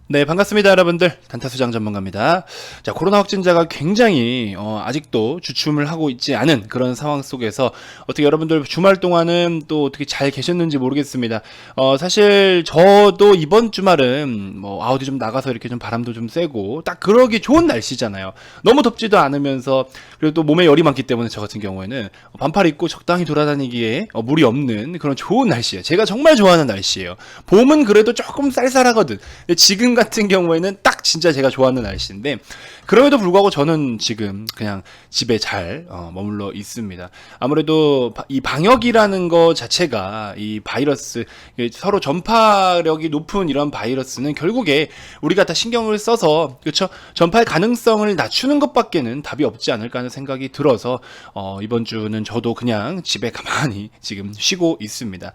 네, 반갑습니다, 여러분들. 단타수장 전문가입니다. 자, 코로나 확진자가 굉장히 아직도 주춤을 하고 있지 않은 그런 상황 속에서 어떻게 여러분들 주말 동안은 또 어떻게 잘 계셨는지 모르겠습니다. 사실 저도 이번 주말은 어디 좀 나가서 이렇게 좀 바람도 좀 쐬고 딱 그러기 좋은 날씨잖아요. 너무 덥지도 않으면서, 그리고 또 몸에 열이 많기 때문에 저 같은 경우에는 반팔 입고 적당히 돌아다니기에 무리 없는 그런 좋은 날씨예요. 제가 정말 좋아하는 날씨예요. 봄은 그래도 조금 쌀쌀하거든. 근데 지금 같은 경우에는 딱 진짜 제가 좋아하는 날씨인데, 그럼에도 불구하고 저는 지금 그냥 집에 잘 머물러 있습니다. 아무래도 이 방역이라는 거 자체가 이 바이러스, 서로 전파력이 높은 이런 바이러스는 결국에 우리가 다 신경을 써서, 그렇죠, 전파의 가능성을 낮추는 것밖에는 답이 없지 않을까 하는 생각이 들어서 이번 주는 저도 그냥 집에 가만히 지금 쉬고 있습니다.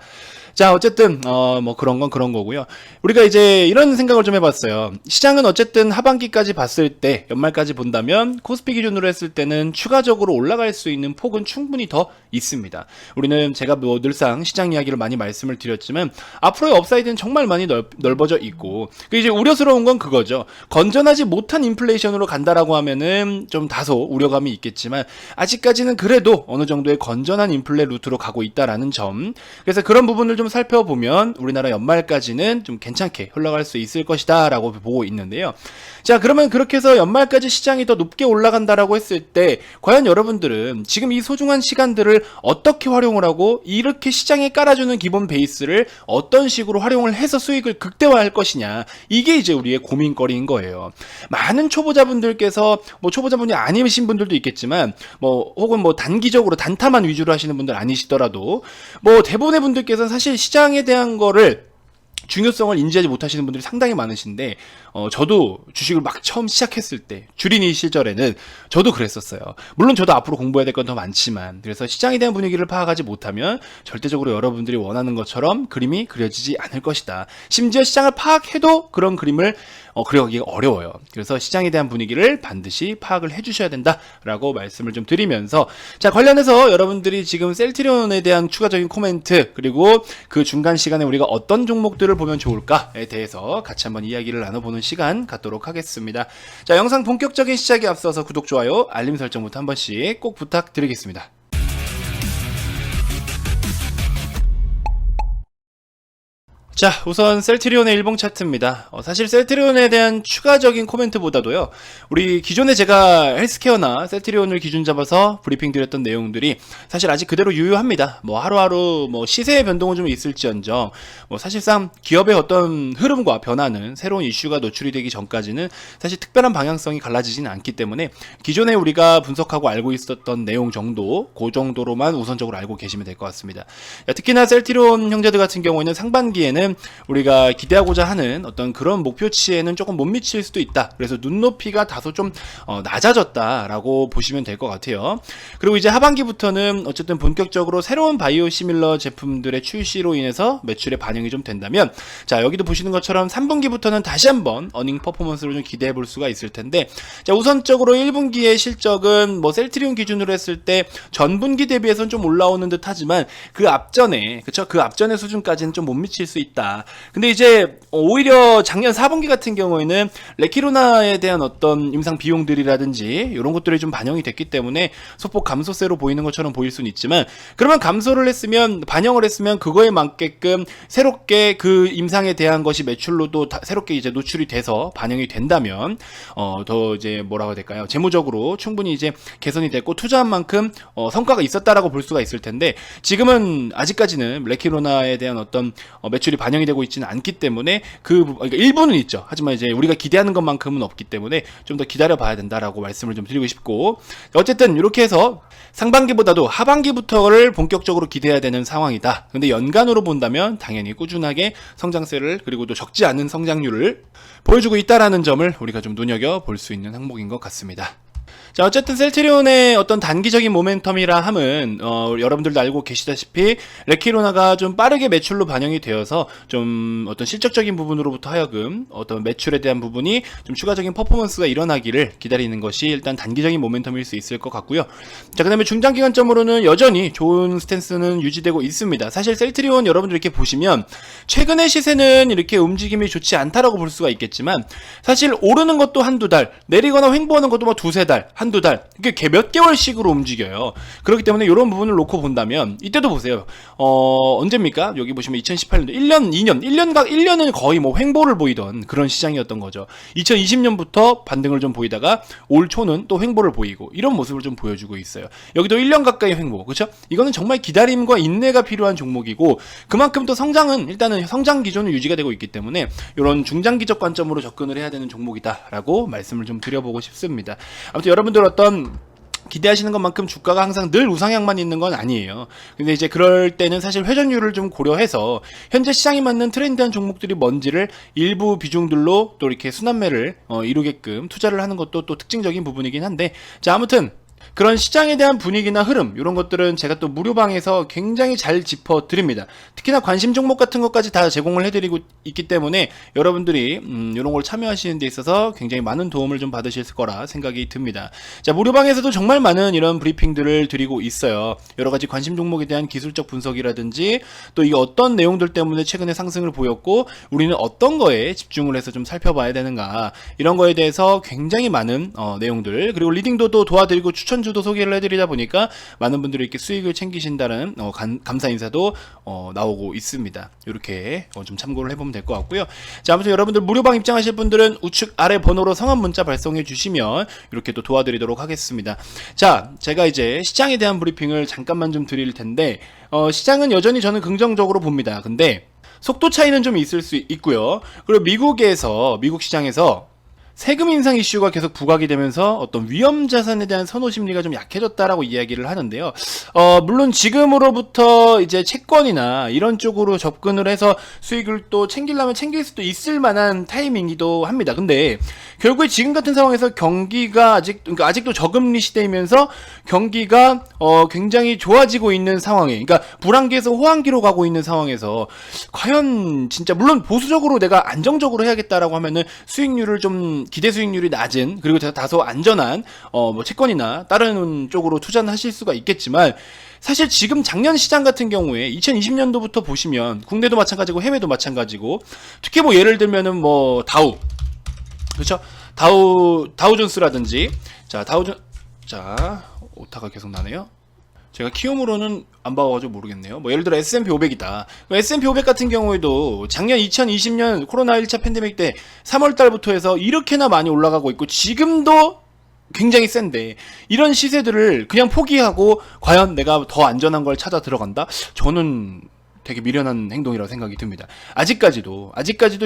자, 어쨌든 그런 건 그런 거고요. 우리가 이제 이런 생각을 좀 해봤어요. 시장은 어쨌든 하반기까지 봤을 때, 연말까지 본다면 코스피 기준으로 했을 때는 추가적으로 올라갈 수 있는 폭은 충분히 더 있습니다. 우리는 제가 늘상 시장 이야기를 많이 말씀을 드렸지만 앞으로의 업사이드는 정말 많이 넓어져 있고, 이제 우려스러운 건 그거죠. 건전하지 못한 인플레이션으로 간다라고 하면은 좀 다소 우려감이 있겠지만, 아직까지는 그래도 어느 정도의 건전한 인플레 루트로 가고 있다라는 점. 그래서 그런 부분을 좀 살펴보면 우리나라 연말까지는 좀 괜찮게 흘러갈 수 있을 것이다 라고 보고 있는데요. 자, 그러면 그렇게 해서 연말까지 시장이 더 높게 올라간다라고 했을 때 과연 여러분들은 지금 이 소중한 시간들을 어떻게 활용을 하고, 이렇게 시장에 깔아주는 기본 베이스를 어떤 식으로 활용을 해서 수익을 극대화할 것이냐, 이게 이제 우리의 고민거리인 거예요. 많은 초보자분들께서, 초보자분이 아니신 분들도 있겠지만, 혹은 단기적으로 단타만 위주로 하시는 분들 아니시더라도, 대부분의 분들께서는 사실 시장에 대한 거를 중요성을 인지하지 못하시는 분들이 상당히 많으신데, 저도 주식을 막 처음 시작했을 때, 주린이 시절에는 저도 그랬었어요. 물론 저도 앞으로 공부해야 될 건 더 많지만, 그래서 시장에 대한 분위기를 파악하지 못하면 절대적으로 여러분들이 원하는 것처럼 그림이 그려지지 않을 것이다. 심지어 시장을 파악해도 그런 그림을 그려가기가 어려워요. 그래서 시장에 대한 분위기를 반드시 파악을 해주셔야 된다라고 말씀을 좀 드리면서, 자, 관련해서 여러분들이 지금 셀트리온에 대한 추가적인 코멘트, 그리고 그 중간 시간에 우리가 어떤 종목들을 보면 좋을까에 대해서 같이 한번 이야기를 나눠보는 시간 갖도록 하겠습니다. 자, 영상 본격적인 시작에 앞서서 구독, 좋아요, 알림 설정부터 한 번씩 꼭 부탁드리겠습니다. 자, 우선 셀트리온의 일봉 차트입니다. 사실 셀트리온에 대한 추가적인 코멘트보다도요, 우리 기존에 제가 헬스케어나 셀트리온을 기준 잡아서 브리핑 드렸던 내용들이 사실 아직 그대로 유효합니다. 하루하루 시세의 변동은 좀 있을지언정, 사실상 기업의 어떤 흐름과 변화는 새로운 이슈가 노출이 되기 전까지는 사실 특별한 방향성이 갈라지지는 않기 때문에 기존에 우리가 분석하고 알고 있었던 내용 정도, 그 정도로만 우선적으로 알고 계시면 될 것 같습니다. 특히나 셀트리온 형제들 같은 경우에는 상반기에는 우리가 기대하고자 하는 어떤 그런 목표치에는 조금 못 미칠 수도 있다. 그래서 눈높이가 다소 좀 낮아졌다라고 보시면 될 것 같아요. 그리고 이제 하반기부터는 어쨌든 본격적으로 새로운 바이오시밀러 제품들의 출시로 인해서 매출에 반영이 좀 된다면, 자, 여기도 보시는 것처럼 3분기부터는 다시 한번 어닝 퍼포먼스를 좀 기대해 볼 수가 있을 텐데, 자, 우선적으로 1분기의 실적은 셀트리온 기준으로 했을 때 전분기 대비해서는 좀 올라오는 듯 하지만 그 앞전에, 그쵸? 그 앞전의 수준까지는 좀 못 미칠 수 있다. 근데 이제 오히려 작년 4분기 같은 경우에는 레키로나에 대한 어떤 임상 비용들이라든지 이런 것들이 좀 반영이 됐기 때문에 소폭 감소세로 보이는 것처럼 보일 수는 있지만, 그러면 감소를 했으면, 반영을 했으면 그거에 맞게끔 새롭게 그 임상에 대한 것이 매출로도 새롭게 이제 노출이 돼서 반영이 된다면 더 이제 뭐라고 해야 될까요? 재무적으로 충분히 이제 개선이 됐고 투자한 만큼 성과가 있었다라고 볼 수가 있을 텐데, 지금은 아직까지는 레키로나에 대한 어떤 매출이 반영이 되고 있지는 않기 때문에 그러니까 일부는 있죠. 하지만 이제 우리가 기대하는 것만큼은 없기 때문에 좀 더 기다려 봐야 된다라고 말씀을 좀 드리고 싶고, 어쨌든 이렇게 해서 상반기보다도 하반기부터를 본격적으로 기대해야 되는 상황이다. 근데 연간으로 본다면 당연히 꾸준하게 성장세를, 그리고 또 적지 않은 성장률을 보여주고 있다라는 점을 우리가 좀 눈여겨 볼 수 있는 항목인 것 같습니다. 자, 어쨌든 셀트리온의 어떤 단기적인 모멘텀이라 함은 여러분들도 알고 계시다시피 레키로나가 좀 빠르게 매출로 반영이 되어서 좀 어떤 실적적인 부분으로부터 하여금 어떤 매출에 대한 부분이 좀 추가적인 퍼포먼스가 일어나기를 기다리는 것이 일단 단기적인 모멘텀일 수 있을 것 같고요. 자, 그다음에 중장기관점으로는 여전히 좋은 스탠스는 유지되고 있습니다. 사실 셀트리온 여러분들 이렇게 보시면 최근의 시세는 이렇게 움직임이 좋지 않다라고 볼 수가 있겠지만 사실 오르는 것도 한두 달, 내리거나 횡보하는 것도 뭐 두세 달, 한두 달, 이게 몇 개월씩으로 움직여요. 그렇기 때문에 이런 부분을 놓고 본다면 이때도 보세요. 언제입니까? 여기 보시면 2018년도 1년, 2년, 1년은 거의 뭐 횡보를 보이던 그런 시장이었던 거죠. 2020년부터 반등을 좀 보이다가 올 초는 또 횡보를 보이고 이런 모습을 좀 보여주고 있어요. 여기도 1년 가까이 횡보, 그렇죠? 이거는 정말 기다림과 인내가 필요한 종목이고 그만큼 또 성장은 일단은 성장 기조는 유지가 되고 있기 때문에 이런 중장기적 관점으로 접근을 해야 되는 종목이다라고 말씀을 좀 드려보고 싶습니다. 아무튼 여러분들 어떤 기대하시는 것만큼 주가가 항상 늘 우상향만 있는 건 아니에요. 근데 이제 그럴 때는 사실 회전율을 좀 고려해서 현재 시장에 맞는 트렌디한 종목들이 뭔지를 일부 비중들로 또 이렇게 순환매를 이루게끔 투자를 하는 것도 또 특징적인 부분이긴 한데, 자, 아무튼 그런 시장에 대한 분위기나 흐름 이런 것들은 제가 또 무료방에서 굉장히 잘 짚어드립니다. 특히나 관심 종목 같은 것까지 다 제공을 해드리고 있기 때문에 여러분들이 이런 걸 참여하시는 데 있어서 굉장히 많은 도움을 좀 받으실 거라 생각이 듭니다. 자, 무료방에서도 정말 많은 이런 브리핑들을 드리고 있어요. 여러가지 관심 종목에 대한 기술적 분석이라든지 또 이게 어떤 내용들 때문에 최근에 상승을 보였고 우리는 어떤 거에 집중을 해서 좀 살펴봐야 되는가, 이런 거에 대해서 굉장히 많은 내용들, 그리고 리딩도 도와드리고 추천주도 소개를 해드리다 보니까 많은 분들이 이렇게 수익을 챙기신다는 감사 인사도 나오고 있습니다. 이렇게 좀 참고를 해보면 될 것 같고요. 자, 아무튼 여러분들 무료방 입장하실 분들은 우측 아래 번호로 성함 문자 발송해 주시면 이렇게 또 도와드리도록 하겠습니다. 자, 제가 이제 시장에 대한 브리핑을 잠깐만 좀 드릴 텐데 시장은 여전히 저는 긍정적으로 봅니다. 근데 속도 차이는 좀 있을 수 있고요. 그리고 미국 시장에서 세금 인상 이슈가 계속 부각이 되면서 어떤 위험 자산에 대한 선호 심리가 좀 약해졌다라고 이야기를 하는데요. 물론 지금으로부터 이제 채권이나 이런 쪽으로 접근을 해서 수익을 또 챙기려면 챙길 수도 있을 만한 타이밍이기도 합니다. 근데 결국에 지금 같은 상황에서 경기가 아직도 저금리 시대이면서 경기가 굉장히 좋아지고 있는 상황에, 그러니까 불황기에서 호황기로 가고 있는 상황에서 과연 진짜 물론 보수적으로 내가 안정적으로 해야겠다라고 하면은 수익률을 좀 기대 수익률이 낮은, 그리고 다소 안전한 뭐 채권이나 다른 쪽으로 투자는 하실 수가 있겠지만 사실 지금 작년 시장 같은 경우에 2020년도부터 보시면 국내도 마찬가지고 해외도 마찬가지고 특히 뭐 예를 들면은 뭐 다우, 그렇죠? 다우존스라든지 자 오타가 계속 나네요. 제가 키움으로는 안 봐가지고 모르겠네요. 뭐 예를 들어 S&P 500이다. S&P 500 같은 경우에도 작년 2020년 코로나 1차 팬데믹 때 3월 달부터 해서 이렇게나 많이 올라가고 있고 지금도 굉장히 센데 이런 시세들을 그냥 포기하고 과연 내가 더 안전한 걸 찾아 들어간다? 저는 되게 미련한 행동이라고 생각이 듭니다. 아직까지도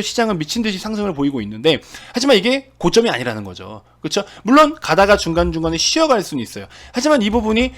시장은 미친 듯이 상승을 보이고 있는데 하지만 이게 고점이 아니라는 거죠. 그렇죠? 물론 가다가 중간중간에 쉬어갈 수는 있어요. 하지만 이 부분이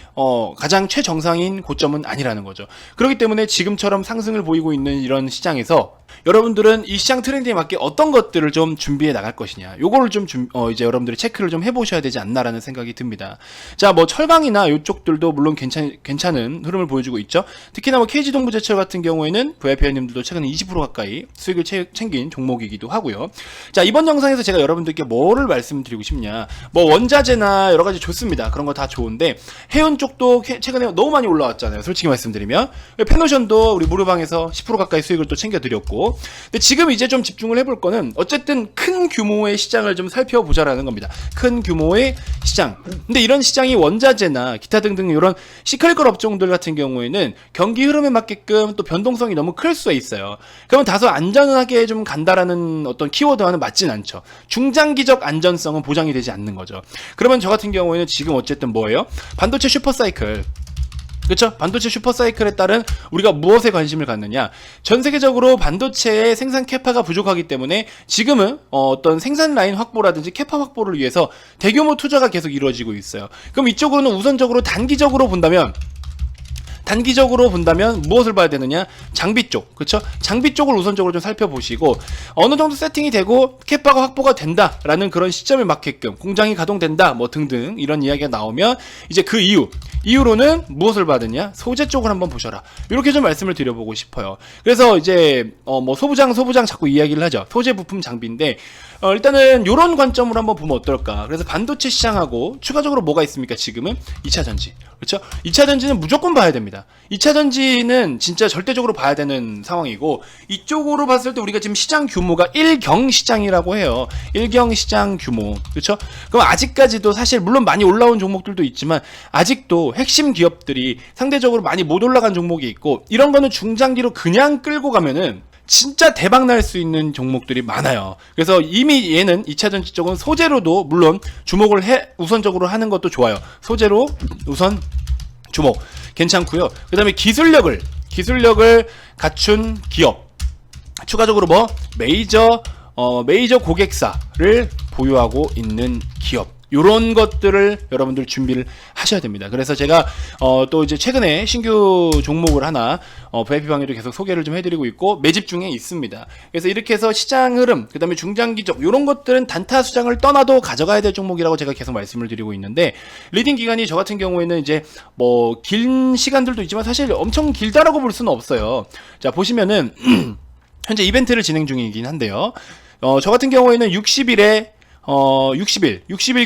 가장 최정상인 고점은 아니라는 거죠. 그렇기 때문에 지금처럼 상승을 보이고 있는 이런 시장에서 여러분들은 이 시장 트렌드에 맞게 어떤 것들을 좀 준비해 나갈 것이냐, 요거를 좀 이제 여러분들이 체크를 좀 해보셔야 되지 않나라는 생각이 듭니다. 자, 뭐 철강이나 이쪽들도 물론 괜찮은 흐름을 보여주고 있죠. 특히나 뭐 KG동부제철 같은 경우에는 VIP님들도 최근에 20% 가까이 수익을 챙긴 종목이기도 하고요. 자, 이번 영상에서 제가 여러분들께 뭐를 말씀드리고 싶냐, 뭐 원자재나 여러 가지 좋습니다. 그런 거 다 좋은데 해운 쪽도 최근에 너무 많이 올라왔잖아요. 솔직히 말씀드리면 페노션도 우리 무료방에서 10% 가까이 수익을 또 챙겨드렸고, 근데 지금 이제 좀 집중을 해볼 거는 어쨌든 큰 규모의 시장을 좀 살펴보자라는 겁니다. 큰 규모의 시장. 근데 이런 시장이 원자재나 기타 등등 이런 시크릿컬 업종들 같은 경우에는 경기 흐름에 맞게끔 또 변동성이 너무 클 수가 있어요. 그러면 다소 안전하게 좀 간다라는 어떤 키워드와는 맞진 않죠. 중장기적 안전성은 보장이 되지 않는 거죠. 그러면 저 같은 경우에는 지금 어쨌든 뭐예요? 반도체 슈퍼사이클. 그렇죠? 반도체 슈퍼사이클에 따른 우리가 무엇에 관심을 갖느냐? 전 세계적으로 반도체의 생산 캐파가 부족하기 때문에 지금은 어떤 생산 라인 확보라든지 캐파 확보를 위해서 대규모 투자가 계속 이루어지고 있어요. 그럼 이쪽으로는 우선적으로 단기적으로 본다면 단기적으로 본다면 무엇을 봐야 되느냐? 장비 쪽, 그쵸? 장비 쪽을 우선적으로 좀 살펴보시고 어느 정도 세팅이 되고 캐파가 확보가 된다라는 그런 시점에 맞게끔 공장이 가동된다 뭐 등등 이런 이야기가 나오면 이제 그 이후로는 무엇을 받느냐? 소재 쪽을 한번 보셔라. 이렇게 좀 말씀을 드려보고 싶어요. 그래서 이제 뭐 소부장 자꾸 이야기를 하죠. 소재 부품 장비인데 일단은 이런 관점으로 한번 보면 어떨까? 그래서 반도체 시장하고 추가적으로 뭐가 있습니까? 지금은 2차 전지. 그렇죠? 2차 전지는 무조건 봐야 됩니다. 2차 전지는 진짜 절대적으로 봐야 되는 상황이고 이쪽으로 봤을 때 우리가 지금 시장 규모가 1경 시장이라고 해요. 1경 시장 규모. 그렇죠? 그럼 아직까지도 사실 물론 많이 올라온 종목들도 있지만 아직도 핵심 기업들이 상대적으로 많이 못 올라간 종목이 있고 이런 거는 중장기로 그냥 끌고 가면은 진짜 대박 날 수 있는 종목들이 많아요. 그래서 이미 얘는 2차 전지 쪽은 소재로도 물론 주목을 우선적으로 하는 것도 좋아요. 소재로 우선 주목 괜찮고요. 그 다음에 기술력을 갖춘 기업 추가적으로 뭐 메이저 고객사를 보유하고 있는 기업 요런 것들을 여러분들 준비를 하셔야 됩니다. 그래서 제가 또 이제 최근에 신규 종목을 하나 VIP방에도 계속 소개를 좀 해드리고 있고 매집 중에 있습니다. 그래서 이렇게 해서 시장 흐름 그 다음에 중장기적 요런 것들은 단타 수장을 떠나도 가져가야 될 종목이라고 제가 계속 말씀을 드리고 있는데 리딩 기간이 저 같은 경우에는 이제 뭐 긴 시간들도 있지만 사실 엄청 길다라고 볼 수는 없어요. 자 보시면은 현재 이벤트를 진행 중이긴 한데요. 저 같은 경우에는 60일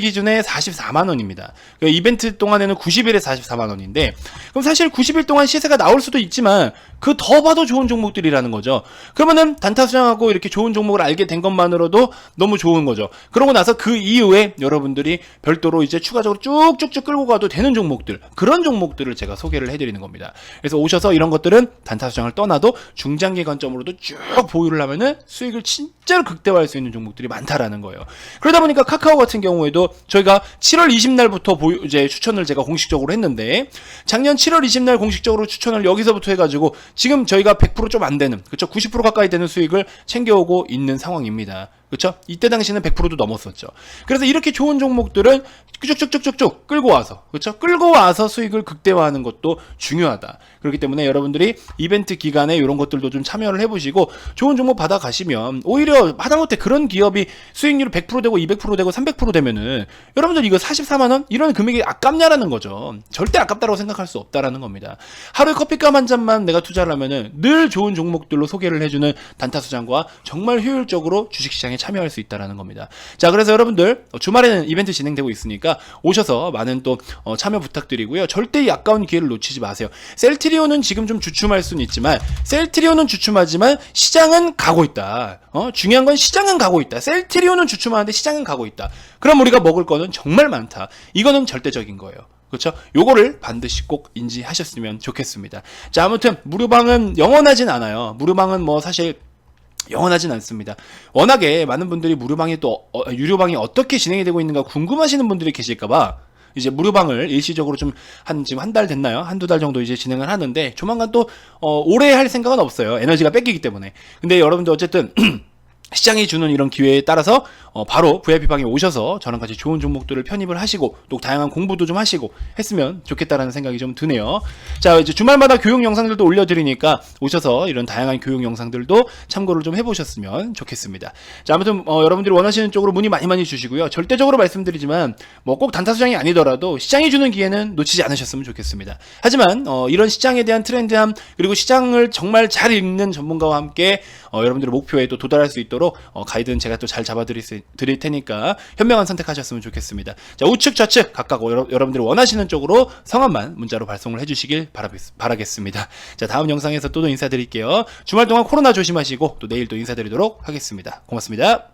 기준에 44만원입니다. 이벤트 동안에는 90일에 44만원인데, 그럼 사실 90일 동안 시세가 나올 수도 있지만, 그 더 봐도 좋은 종목들이라는 거죠. 그러면은 단타 수장하고 이렇게 좋은 종목을 알게 된 것만으로도 너무 좋은 거죠. 그러고 나서 그 이후에 여러분들이 별도로 이제 추가적으로 쭉쭉쭉 끌고 가도 되는 종목들, 그런 종목들을 제가 소개를 해드리는 겁니다. 그래서 오셔서 이런 것들은 단타 수장을 떠나도 중장기 관점으로도 쭉 보유를 하면은 수익을 진짜로 극대화할 수 있는 종목들이 많다라는 거예요. 그러다 보니까 카카오 같은 경우에도 저희가 7월 20날부터 이제 추천을 제가 공식적으로 했는데 작년 7월 20날 공식적으로 추천을 여기서부터 해가지고 지금 저희가 100% 좀 안 되는, 그쵸? 90% 가까이 되는 수익을 챙겨오고 있는 상황입니다. 그쵸? 이때 당시는 100%도 넘었었죠. 그래서 이렇게 좋은 종목들은 쭉쭉쭉쭉쭉 끌고 와서, 그쵸? 끌고 와서 수익을 극대화하는 것도 중요하다. 그렇기 때문에 여러분들이 이벤트 기간에 이런 것들도 좀 참여를 해보시고 좋은 종목 받아가시면 오히려 하다못해 그런 기업이 수익률이 100% 되고 200% 되고 300% 되면은 여러분들 이거 44만원? 이런 금액이 아깝냐라는 거죠. 절대 아깝다고 생각할 수 없다라는 겁니다. 하루에 커피값 한 잔만 내가 투자를 하면은 늘 좋은 종목들로 소개를 해주는 단타수장과 정말 효율적으로 주식시장에 참여할 수 있다라는 겁니다. 자, 그래서 여러분들 주말에는 이벤트 진행되고 있으니까 오셔서 많은 또 참여 부탁드리고요. 절대 이 아까운 기회를 놓치지 마세요. 셀트리온은 지금 좀 주춤할 수는 있지만 셀트리온은 주춤하지만 시장은 가고 있다. 중요한 건 시장은 가고 있다. 셀트리온은 주춤하는데 시장은 가고 있다. 그럼 우리가 먹을 거는 정말 많다. 이거는 절대적인 거예요. 그렇죠? 요거를 반드시 꼭 인지하셨으면 좋겠습니다. 자, 아무튼 무료방은 영원하진 않아요. 무료방은 뭐 사실 영원하진 않습니다. 워낙에 많은 분들이 무료방이 또 유료방이 어떻게 진행이 되고 있는가 궁금하시는 분들이 계실까봐 이제 무료방을 일시적으로 좀 지금 한 달 됐나요? 한두 달 정도 이제 진행을 하는데 조만간 또 오래 할 생각은 없어요. 에너지가 뺏기기 때문에. 근데 여러분들 어쨌든 시장이 주는 이런 기회에 따라서 바로 VIP방에 오셔서 저랑 같이 좋은 종목들을 편입을 하시고 또 다양한 공부도 좀 하시고 했으면 좋겠다라는 생각이 좀 드네요. 자, 이제 주말마다 교육 영상들도 올려드리니까 오셔서 이런 다양한 교육 영상들도 참고를 좀 해보셨으면 좋겠습니다. 자, 아무튼 여러분들이 원하시는 쪽으로 문의 많이 주시고요. 절대적으로 말씀드리지만 뭐 꼭 단타수장이 아니더라도 시장이 주는 기회는 놓치지 않으셨으면 좋겠습니다. 하지만 이런 시장에 대한 트렌드함 그리고 시장을 정말 잘 읽는 전문가와 함께 여러분들의 목표에 또 도달할 수 있도록 가이드는 제가 또 잘 잡아드릴 테니까 현명한 선택하셨으면 좋겠습니다. 자, 우측 좌측 각각 여러분들이 원하시는 쪽으로 성함만 문자로 발송을 해주시길 바라겠습니다. 자, 다음 영상에서 또 인사드릴게요. 주말 동안 코로나 조심하시고 또 내일 또 인사드리도록 하겠습니다. 고맙습니다.